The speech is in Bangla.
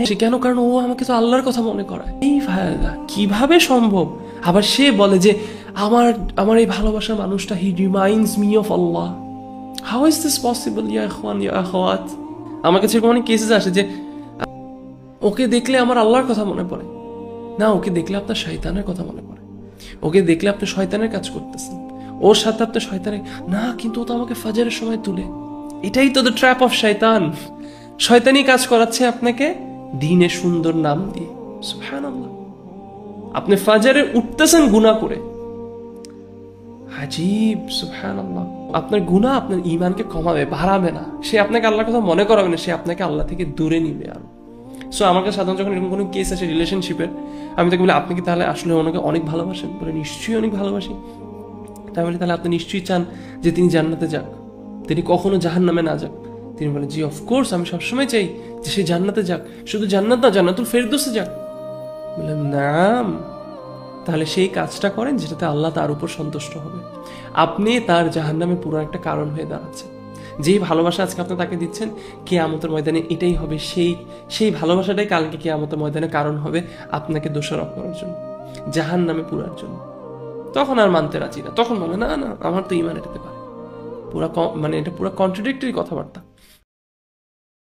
সে কেন? কারণ ও আমাকে তো আল্লাহর কথা মনে করায়। এই ফায়দা কিভাবে সম্ভব? আবার সে বলে যে আমার এই ভালোবাসার মানুষটা he reminds me of Allah. How is this possible ইয়া ইখওয়ান ইয়া আখাওয়াত? আমার কাছে এরকম অনেক কেসেস আসে যে ওকে দেখলে আমার আল্লাহর কথা মনে পড়ে না, ওকে দেখলে আপনার শয়তানের কথা মনে পড়ে, ওকে দেখলে আপনি শয়তানের কাজ করতেছেন, ওর সাথে আপনি শয়তানের না, কিন্তু ও তো আমাকে ফাজরের সময় তুলে। এটাই তো দ্য ট্র্যাপ অফ শয়তান। শয়তানি কাজ করাচ্ছে আপনাকে দ্বীনের সুন্দর নাম দিয়ে। সুবহানাল্লাহ, আপনি ফাজরে উঠতেছেন গুনাহ করে, আজীব। সুবহানাল্লাহ, আপনার গুনাহ আপনার ঈমানকে কমাবে, বাড়াবে না। সে আপনাকে আল্লাহর কথা মনে করাবে না, সে আপনাকে আল্লাহ থেকে দূরে নিবে আরো। সো আমার কাছে সাধারণত যখন এরকম কোনো কেস আসে রিলেশনশিপের, আমি তাকে বলি আপনি কি তাহলে আসলে ওনাকে অনেক ভালোবাসেন? বলে নিশ্চয়ই অনেক ভালোবাসি। তাই বলি তাহলে আপনি নিশ্চয়ই চান যে তিনি জান্নাতে যাক, তিনি কখনো জাহান্নামে না যাক? তিনি বলেন জি অফকোর্স, আমি সবসময় চাই যে সে জান্নাতে যাক, শুধু জান্নাত না, জান্নাতুল ফেরদৌসে যাক। বললাম নাম, তাহলে সেই কাজটা করেন যেটাতে আল্লাহ তার উপর সন্তুষ্ট হবে। আপনি তার জাহান্নামে পুরো একটা কারণ হয়ে দাঁড়াচ্ছেন। যেই ভালোবাসা আজকে আপনি তাকে দিচ্ছেন, কিয়ামতের ময়দানে এটাই হবে, সেই ভালোবাসাটাই কালকে কিয়ামতের ময়দানে কারণ হবে আপনাকে দোষারোপ করার জন্য, জাহান্নামে পুরার জন্য। তখন আর মানতে রাজি না, তখন বলে না না, আমার তো ঈমান এটাতে পারে। পুরা মানে এটা পুরো কন্ট্রাডিক্টরি কথাবার্তা।